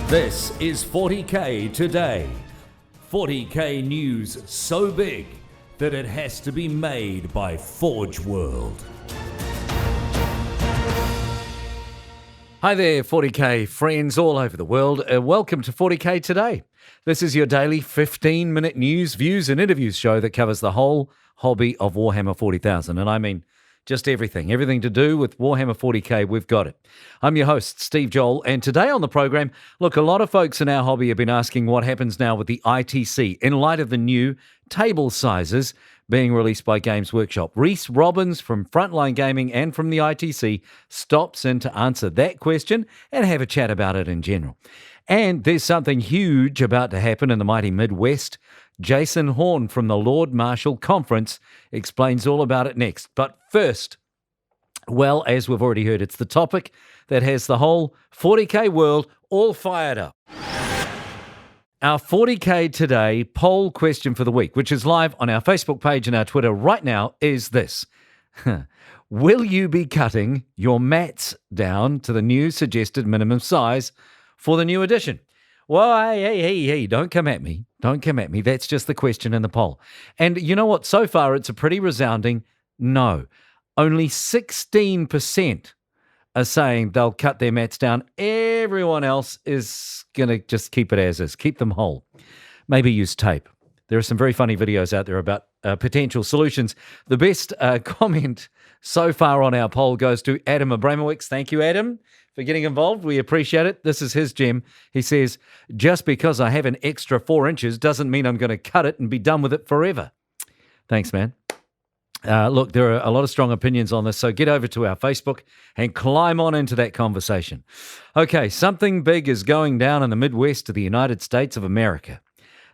This is 40K Today. 40K news so big that it has to be made by Forge World. Hi there, 40K friends all over the world. Welcome to 40K Today. This is your daily 15-minute news, views, and interviews show that covers the whole hobby of Warhammer 40,000. And I mean just everything. Everything to do with Warhammer 40K, we've got it. I'm your host, Steve Joel, and today on the program, look, a lot of folks in our hobby have been asking what happens now with the ITC in light of the new table sizes being released by Games Workshop. Reece Robbins from Frontline Gaming and from the ITC stops in to answer that question and have a chat about it in general. And there's something huge about to happen in the mighty Midwest. Jason Horne from the Lord Marshall Conference explains all about it next. But first, well, as we've already heard, it's the topic that has the whole 40K world all fired up. Our 40K Today poll question for the week, which is live on our Facebook page and our Twitter right now, is this. Will you be cutting your mats down to the new suggested minimum size for the new edition? Well, hey, don't come at me. Don't come at me. That's just the question in the poll. And you know what? So far, it's a pretty resounding no. Only 16% are saying they'll cut their mats down. Everyone else is going to just keep it as is, keep them whole. Maybe use tape. There are some very funny videos out there about potential solutions. The best comment so far on our poll goes to Adam Abramowicz. Thank you, Adam, for getting involved. We appreciate it. This is his gem. He says, just because I have an extra 4 inches doesn't mean I'm going to cut it and be done with it forever. Thanks, man. Look, there are a lot of strong opinions on this, so get over to our Facebook and climb on into that conversation. Okay, something big is going down in the Midwest of the United States of America.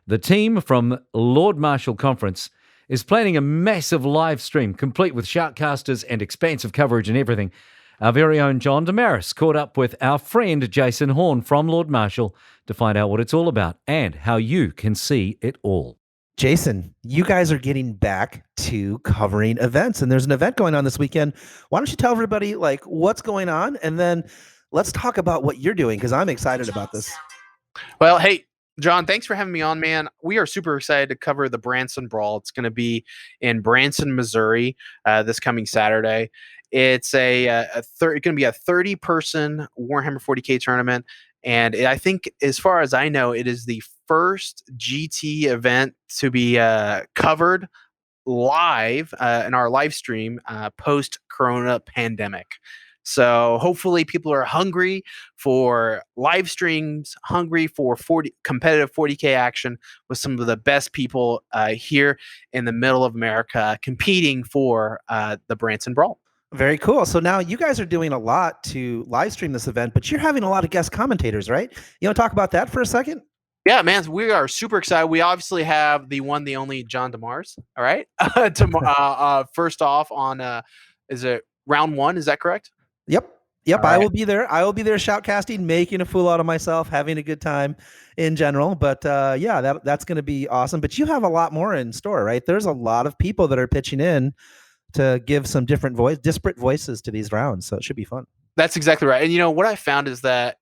The team from Lord Marshall Conference is planning a massive live stream, complete with shoutcasters and expansive coverage and everything. Our very own John Damaris caught up with our friend Jason Horne from Lord Marshall to find out what it's all about and how you can see it all. Jason, you guys are getting back to covering events, and there's an event going on this weekend. Why don't you tell everybody what's going on, and then let's talk about what you're doing, because I'm excited about this. Well, hey, John, thanks for having me on, man. We are super excited to cover the Branson Brawl. It's going to be in Branson, Missouri, this coming Saturday. It's going to be a 30-person Warhammer 40K tournament. And I think, as far as I know, it is the first GT event to be covered live in our live stream post-corona pandemic. So hopefully people are hungry for live streams, hungry for competitive 40K action with some of the best people here in the middle of America competing for the Branson Brawl. Very cool. So now you guys are doing a lot to live stream this event, but you're having a lot of guest commentators, right? You want to talk about that for a second? Yeah, man, we are super excited. We obviously have the one, the only John Damaris. All right. First off on, is it round one? Is that correct? Yep. All I right. will be there. I will be there shoutcasting, making a fool out of myself, having a good time in general. But that's going to be awesome. But you have a lot more in store, right? There's a lot of people that are pitching in to give some disparate voices to these rounds. So it should be fun. That's exactly right. And what I found is that,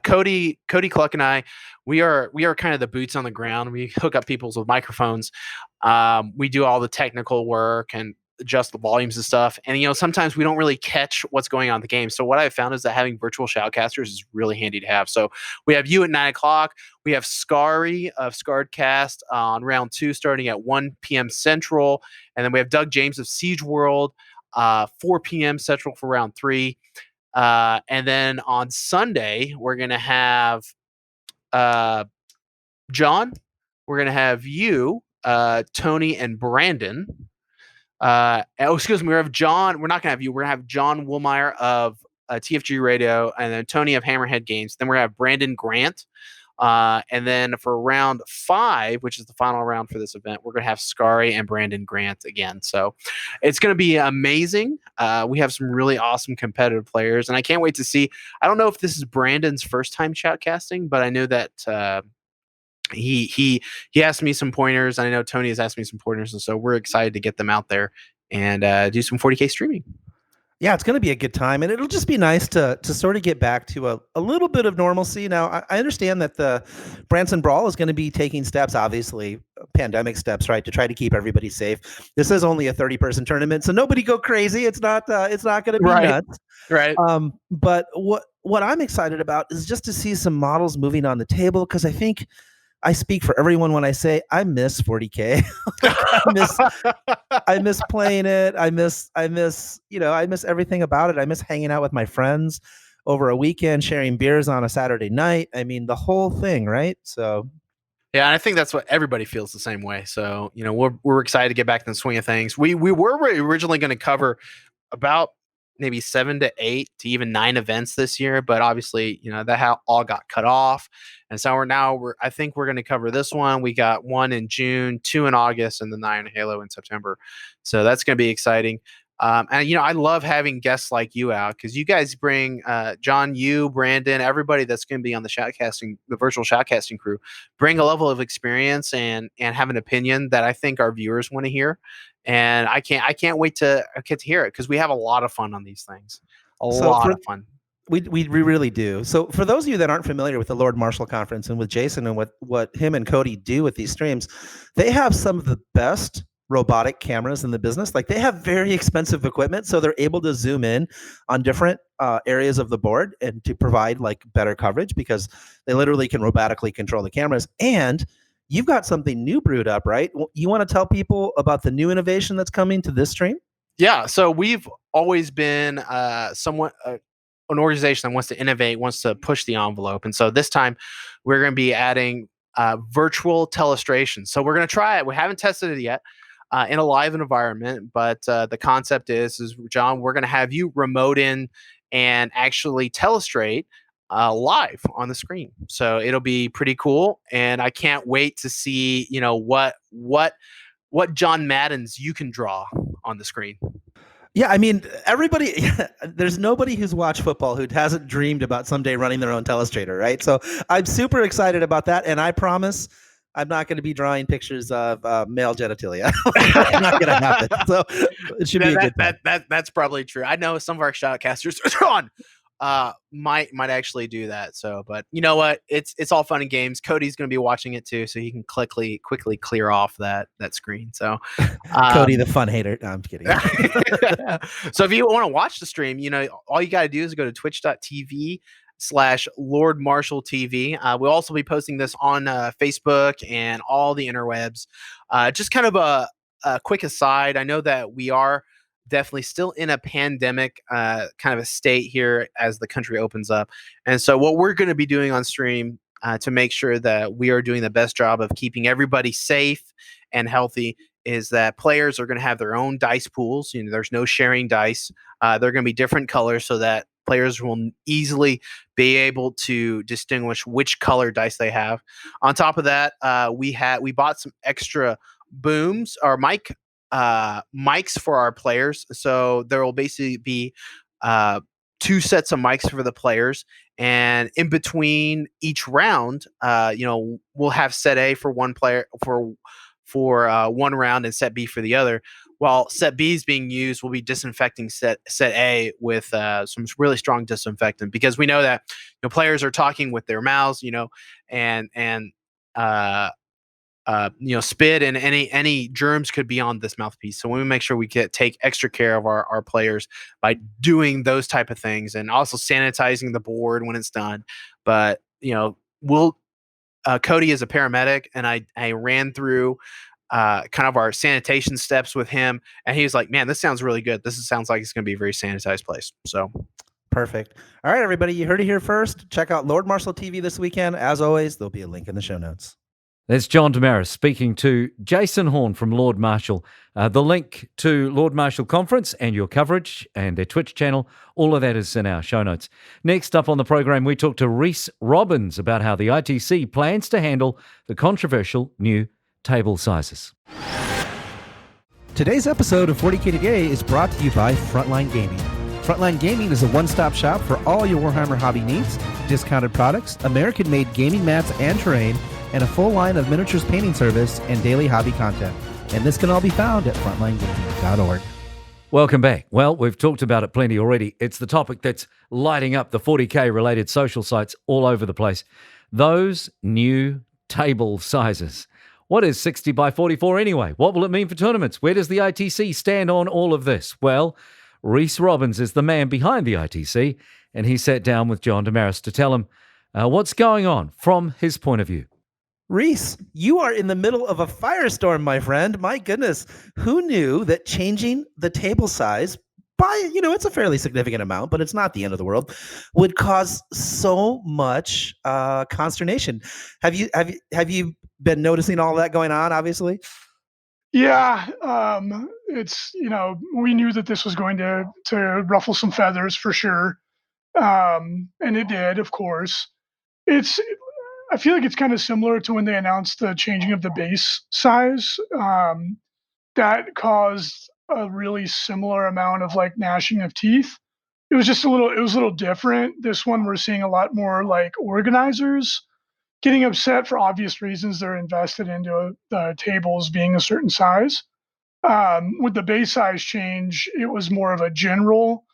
Cody Cluck and I, we are kind of the boots on the ground. We hook up people's with microphones. We do all the technical work and adjust the volumes and stuff. And, sometimes we don't really catch what's going on in the game. So what I've found is that having virtual shoutcasters is really handy to have. So we have you at 9 o'clock. We have Scary of Scarredcast on round 2 starting at 1 p.m. Central. And then we have Doug James of Siege World, 4 p.m. Central for round 3. And then on Sunday, we're going to have John. We're going to have you, Tony, and Brandon. Excuse me. We have John. We're not going to have you. We're going to have John Woolmeyer of TFG Radio, and then Tony of Hammerhead Games. Then we're going to have Brandon Grant. And then for round 5, which is the final round for this event, we're going to have Scary and Brandon Grant again. So it's going to be amazing. We have some really awesome competitive players, and I can't wait to see. I don't know if this is Brandon's first time shoutcasting, but I know that he asked me some pointers. I know Tony has asked me some pointers, and so we're excited to get them out there and do some 40K streaming. Yeah, it's going to be a good time, and it'll just be nice to sort of get back to a little bit of normalcy. Now, I understand that the Branson Brawl is going to be taking steps, obviously, pandemic steps, right, to try to keep everybody safe. This is only a 30-person tournament, so nobody go crazy. It's not going to be nuts. Right. But what I'm excited about is just to see some models moving on the table, because I think I speak for everyone when I say I miss 40K. I miss playing it. I miss everything about it. I miss hanging out with my friends over a weekend, sharing beers on a Saturday night. I mean, the whole thing, right? So yeah, and I think that's what everybody feels the same way. So, we're excited to get back in the swing of things. We were originally going to cover about maybe 7 to 8 to even 9 events this year, but obviously, that all got cut off. And so I think we're going to cover this one. We got 1 in June, 2 in August, and the 9 Halo in September. So that's going to be exciting. And I love having guests like you out, because you guys bring John, you, Brandon, everybody that's going to be on the virtual shoutcasting crew, bring a level of experience and have an opinion that I think our viewers want to hear. And I can't wait to get to hear it, because we have a lot of fun on these things. A lot of fun. We really do. So for those of you that aren't familiar with the Lord Marshall Conference and with Jason and what him and Cody do with these streams, they have some of the best robotic cameras in the business. Like, they have very expensive equipment, so they're able to zoom in on different areas of the board and to provide like better coverage, because they literally can robotically control the cameras. And you've got something new brewed up, right? You want to tell people about the new innovation that's coming to this stream? Yeah. So we've always been somewhat an organization that wants to innovate, wants to push the envelope. And so this time we're going to be adding virtual telestration. So we're going to try it. We haven't tested it yet in a live environment, but the concept is John, we're going to have you remote in and actually telestrate live on the screen. So it'll be pretty cool. And I can't wait to see, what John Maddens you can draw on the screen. Yeah, I mean, everybody, there's nobody who's watched football who hasn't dreamed about someday running their own telestrator, right? So I'm super excited about that. And I promise I'm not going to be drawing pictures of male genitalia. It's not going to happen. So it should be a good time. That's probably true. I know some of our shoutcasters might actually do that. So, but you know what? It's all fun and games. Cody's going to be watching it too, so he can quickly clear off that screen. So, Cody, the fun hater. No, I'm kidding. So if you want to watch the stream, all you got to do is go to twitch.tv/Lord Marshall TV. We'll also be posting this on Facebook and all the interwebs. Just kind of a quick aside. I know that we are definitely still in a pandemic kind of a state here as the country opens up. And so what we're going to be doing on stream to make sure that we are doing the best job of keeping everybody safe and healthy is that players are going to have their own dice pools. There's no sharing dice. They're going to be different colors so that players will easily be able to distinguish which color dice they have. On top of that, we bought some extra booms or mics for our players. So there will basically be 2 sets of mics for the players, and in between each round, we'll have set A for one player for one round and set B for the other. While set B is being used, we'll be disinfecting set A with some really strong disinfectant, because we know that players are talking with their mouths, and spit and any germs could be on this mouthpiece. So we make sure we take extra care of our players by doing those type of things, and also sanitizing the board when it's done. But Cody is a paramedic, and I ran through kind of our sanitation steps with him, and he was like, "Man, this sounds really good. This sounds like it's going to be a very sanitized place." So. Perfect. All right, everybody, you heard it here first. Check out Lord Marshall TV this weekend. As always, there'll be a link in the show notes. There's John Damaris speaking to Jason Horne from Lord Marshall. The link to Lord Marshall Conference and your coverage and their Twitch channel, all of that is in our show notes. Next up on the program, we talk to Reece Robbins about how the ITC plans to handle the controversial new table sizes. Today's episode of 40K Today is brought to you by Frontline Gaming. Frontline Gaming is a one-stop shop for all your Warhammer hobby needs, discounted products, American-made gaming mats and terrain, and a full line of miniatures painting service and daily hobby content. And this can all be found at frontlinegaming.org. Welcome back. Well, we've talked about it plenty already. It's the topic that's lighting up the 40K related social sites all over the place. Those new table sizes. What is 60 by 44 anyway? What will it mean for tournaments? Where does the ITC stand on all of this? Well, Reece Robbins is the man behind the ITC, and he sat down with John Damaris to tell him what's going on from his point of view. Reese, you are in the middle of a firestorm, my friend. My goodness, who knew that changing the table size by, it's a fairly significant amount, but it's not the end of the world, would cause so much consternation. Have you been noticing all that going on, obviously? Yeah, it's we knew that this was going to ruffle some feathers for sure, and it did, of course. I feel like it's kind of similar to when they announced the changing of the base size. That caused a really similar amount of like gnashing of teeth. It was just it was a little different. This one we're seeing a lot more like organizers getting upset for obvious reasons. They're invested into the tables being a certain size. With the base size change, it was more of a general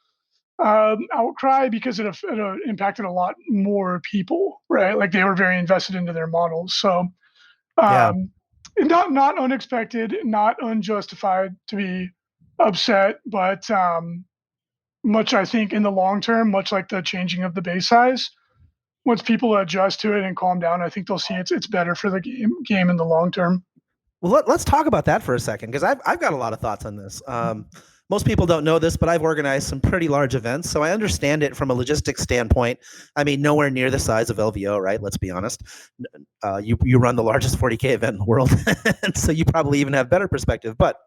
outcry because it impacted a lot more people, right? Like they were very invested into their models. So, Yeah. not unexpected, not unjustified to be upset, but much I think in the long term, much like the changing of the base size, once people adjust to it and calm down, I think they'll see it's better for the game in the long term. Well, let's talk about that for a second, because I've got a lot of thoughts on this. Most people don't know this, but I've organized some pretty large events, so I understand it from a logistics standpoint. I mean, nowhere near the size of LVO, right? Let's be honest. You run the largest 40K event in the world, and so you probably even have better perspective. But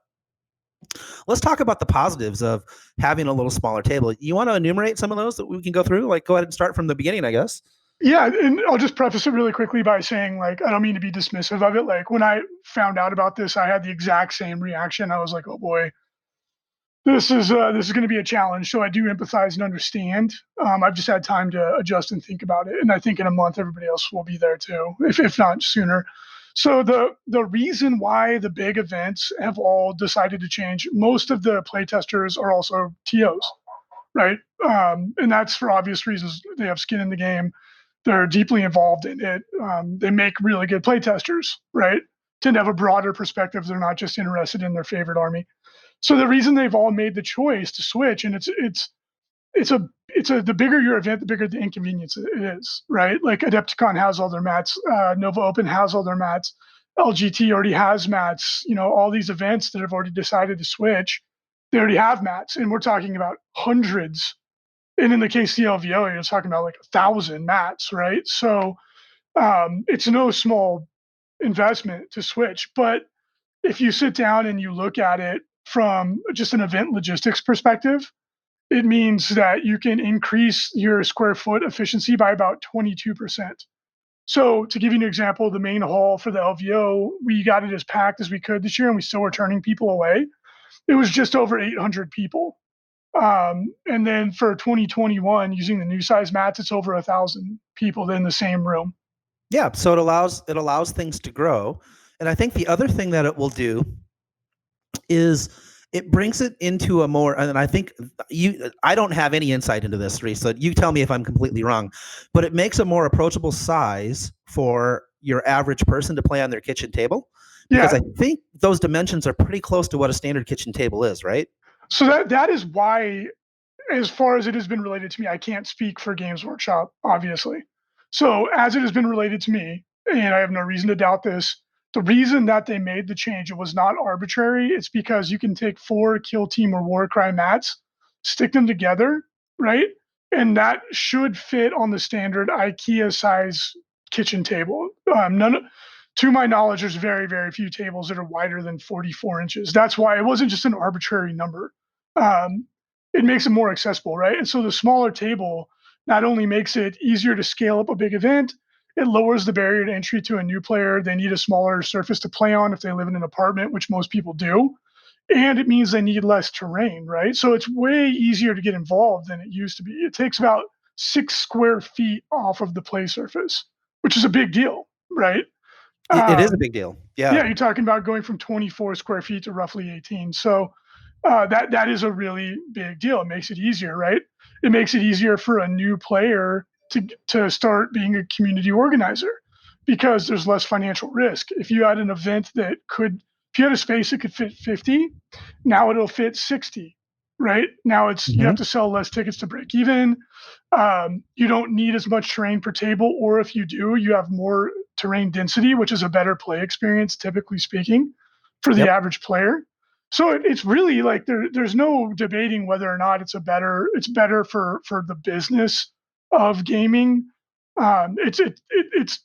let's talk about the positives of having a little smaller table. You want to enumerate some of those that we can go through? Like, go ahead and start from the beginning, I guess. Yeah, and I'll just preface it really quickly by saying, like, I don't mean to be dismissive of it. Like, when I found out about this, I had the exact same reaction. I was like, oh boy, this is going to be a challenge. So I do empathize and understand. I've just had time to adjust and think about it, and I think in a month everybody else will be there too, if not sooner. So the reason why the big events have all decided to change, most of the playtesters are also TOs, right? And that's for obvious reasons. They have skin in the game. They're deeply involved in it. They make really good playtesters, right? Tend to have a broader perspective. They're not just interested in their favorite army. So the reason they've all made the choice to switch, and the bigger your event, the bigger the inconvenience it is, right? Like Adepticon has all their mats, Nova Open has all their mats, LGT already has mats. All these events that have already decided to switch, they already have mats, and we're talking about hundreds. And in the case of the LVO, you're talking about like 1,000 mats, right? So it's no small investment to switch. But if you sit down and you look at it from just an event logistics perspective, it means that you can increase your square foot efficiency by about 22%. So to give you an example, the main hall for the LVO, we got it as packed as we could this year, and we still were turning people away. It was just over 800 people. And then for 2021, using the new size mats, it's over 1,000 people in the same room. Yeah, so it allows things to grow. And I think the other thing that it will do is it brings it into a more, and I think I don't have any insight into this, Reese, so you tell me if I'm completely wrong, but it makes a more approachable size for your average person to play on their kitchen table. Because I think those dimensions are pretty close to what a standard kitchen table is, right? So that is why, as far as it has been related to me, I can't speak for Games Workshop, obviously. So as it has been related to me, and I have no reason to doubt this, the reason that they made the change, it was not arbitrary. It's because you can take 4 Kill Team or Warcry mats, stick them together, right? And that should fit on the standard IKEA size kitchen table. To my knowledge, there's very, very few tables that are wider than 44 inches. That's why it wasn't just an arbitrary number. It makes it more accessible, right? And so the smaller table not only makes it easier to scale up a big event, it lowers the barrier to entry to a new player. They need a smaller surface to play on if they live in an apartment, which most people do. And it means they need less terrain, right? So it's way easier to get involved than it used to be. It takes about 6 square feet off of the play surface, which is a big deal, right? It is a big deal. Yeah. Yeah, you're talking about going from 24 square feet to roughly 18. So that is a really big deal. It makes it easier, right? It makes it easier for a new player to start being a community organizer because there's less financial risk. If you had an event if you had a space that could fit 50, now it'll fit 60, right? Now you have to sell less tickets to break even. You don't need as much terrain per table, or if you do, you have more terrain density, which is a better play experience, typically speaking, for the average player. So it's really like there's no debating whether or not it's better for the business of gaming. It's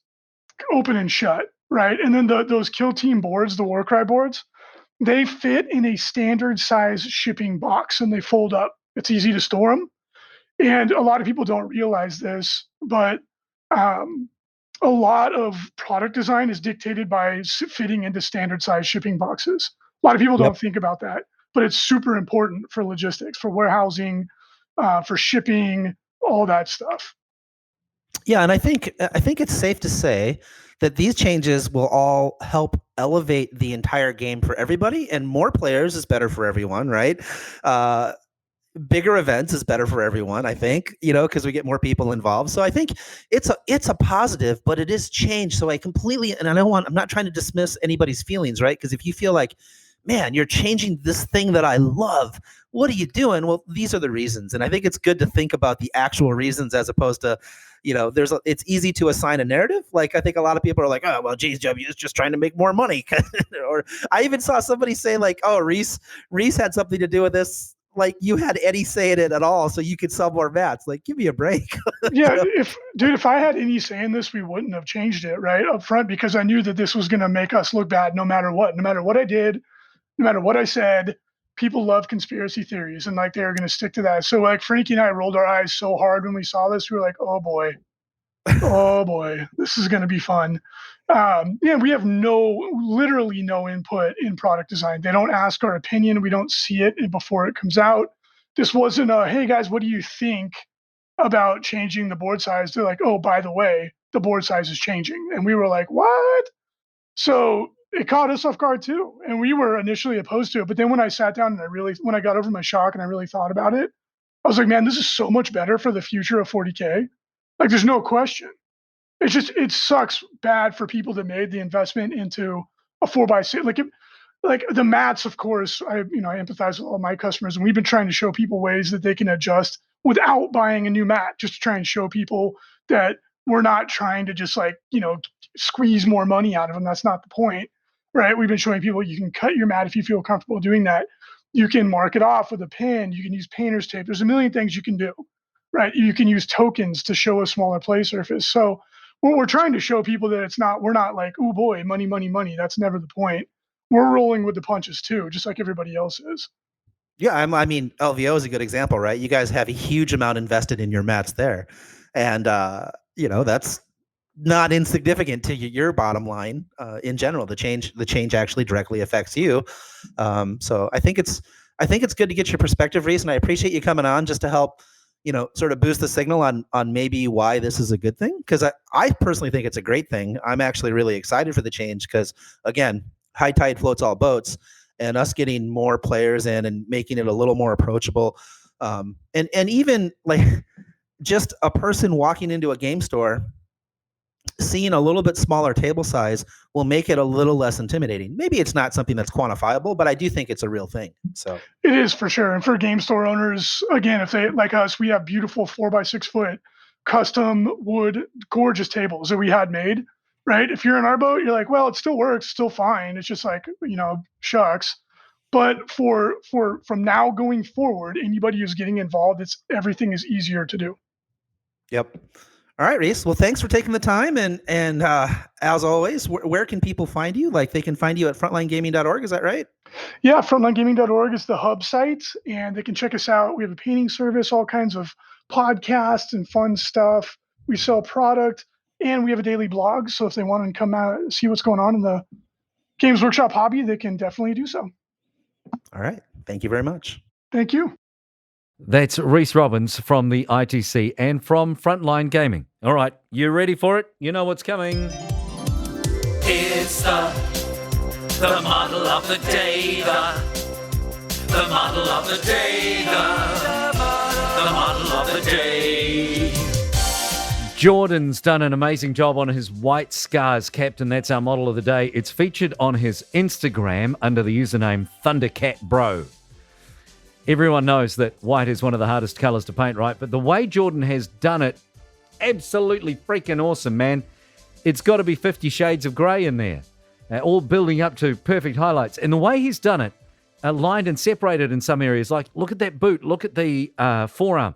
open and shut, right? And then those kill team boards, the Warcry boards, they fit in a standard size shipping box and they fold up. It's easy to store them. And a lot of people don't realize this, but a lot of product design is dictated by fitting into standard size shipping boxes. A lot of people don't think about that, but it's super important for logistics, for warehousing, for shipping, all that stuff. Yeah, and I think it's safe to say that these changes will all help elevate the entire game for everybody, and more players is better for everyone, right? Bigger events is better for everyone, I think, because we get more people involved. So I think it's a positive, but it is change. So I completely, and I'm not trying to dismiss anybody's feelings, right? Because if you feel like, man, you're changing this thing that I love, what are you doing? Well, these are the reasons. And I think it's good to think about the actual reasons as opposed to, it's easy to assign a narrative. Like, I think a lot of people are like, oh, well, GSW is just trying to make more money. Or I even saw somebody say like, oh, Reese had something to do with this. Like, you had any say in it at all, so you could sell more mats. Like, give me a break. Yeah, if I had any say in this, we wouldn't have changed it right up front, because I knew that this was going to make us look bad no matter what. No matter what I did, no matter what I said, people love conspiracy theories, and like they were going to stick to that. So like Frankie and I rolled our eyes so hard when we saw this. We were like, oh boy, this is going to be fun. We have literally no input in product design. They don't ask our opinion. We don't see it before it comes out. This wasn't hey guys, what do you think about changing the board size? They're like, oh, by the way, the board size is changing. And we were like, what? So it caught us off guard too. And we were initially opposed to it. But then when I sat down and when I got over my shock and I really thought about it, I was like, man, this is so much better for the future of 40K. Like, there's no question. It's just, it sucks bad for people that made the investment into a 4x6. Like the mats, of course, I empathize with all my customers, and we've been trying to show people ways that they can adjust without buying a new mat, just to try and show people that we're not trying to just squeeze more money out of them. That's not the point, right? We've been showing people you can cut your mat if you feel comfortable doing that. You can mark it off with a pin. You can use painter's tape. There's a million things you can do, right? You can use tokens to show a smaller play surface. So we're trying to show people that we're not like, oh boy, money, money, money. That's never the point. We're rolling with the punches too, just like everybody else is. Yeah, I mean, LVO is a good example, right? You guys have a huge amount invested in your mats there. And, that's not insignificant to your bottom line in general. The change actually directly affects you. So I think it's good to get your perspective, Reese, and I appreciate you coming on just to help, sort of boost the signal on maybe why this is a good thing. Because I personally think it's a great thing. I'm actually really excited for the change because, again, high tide floats all boats, and us getting more players in and making it a little more approachable. And even like just a person walking into a game store, seeing a little bit smaller table size will make it a little less intimidating. Maybe it's not something that's quantifiable, but I do think it's a real thing. So it is for sure. And for game store owners, again, if they like us, we have beautiful 4x6 foot custom wood, gorgeous tables that we had made, right? If you're in our boat, you're like, well, it still works, still fine. It's just like, shucks. But from now going forward, anybody who's getting involved, everything is easier to do. Yep. All right, Reese. Well, thanks for taking the time. And as always, where can people find you? Like, they can find you at frontlinegaming.org. Is that right? Yeah, frontlinegaming.org is the hub site, and they can check us out. We have a painting service, all kinds of podcasts and fun stuff. We sell product, and we have a daily blog. So if they want to come out and see what's going on in the Games Workshop hobby, they can definitely do so. All right. Thank you very much. Thank you. That's Reece Robbins from the ITC and from Frontline Gaming. All right, you ready for it? You know what's coming. It's the model of the day, the The model of the day. The model of the day. Jordan's done an amazing job on his White Scars captain. That's our model of the day. It's featured on his Instagram under the username ThunderCatBro. Everyone knows that white is one of the hardest colours to paint, right? But the way Jordan has done it, absolutely freaking awesome, man. It's got to be 50 Shades of Grey in there, all building up to perfect highlights. And the way he's done it, lined and separated in some areas, like look at that boot, look at the forearm.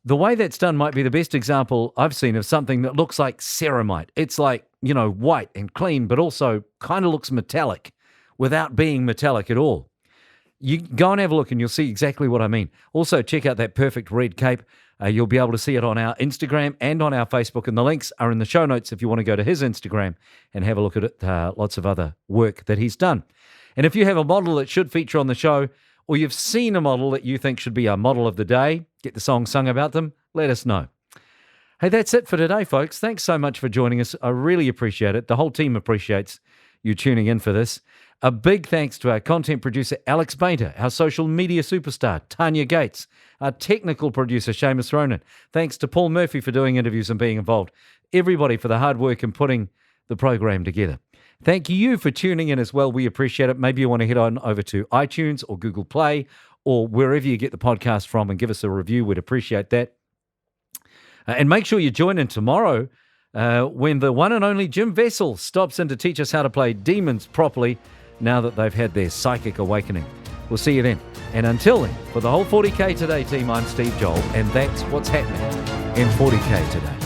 The way that's done might be the best example I've seen of something that looks like ceramite. It's like, white and clean, but also kind of looks metallic without being metallic at all. You go and have a look and you'll see exactly what I mean. Also, check out that perfect red cape. You'll be able to see it on our Instagram and on our Facebook, and the links are in the show notes if you want to go to his Instagram and have a look at it. Lots of other work that he's done. And if you have a model that should feature on the show, or you've seen a model that you think should be our model of the day, get the song sung about them, let us know. Hey, that's it for today, folks. Thanks so much for joining us. I really appreciate it. The whole team appreciates you tuning in for this. A big thanks to our content producer, Alex Bainter, our social media superstar, Tanya Gates, our technical producer, Seamus Ronan. Thanks to Paul Murphy for doing interviews and being involved. Everybody for the hard work in putting the program together. Thank you for tuning in as well. We appreciate it. Maybe you want to head on over to iTunes or Google Play or wherever you get the podcast from and give us a review. We'd appreciate that. And make sure you join in tomorrow when the one and only Jim Vessel stops in to teach us how to play demons properly now that they've had their psychic awakening. We'll see you then. And until then, for the whole 40K Today team, I'm Steve Joel, and that's what's happening in 40K Today.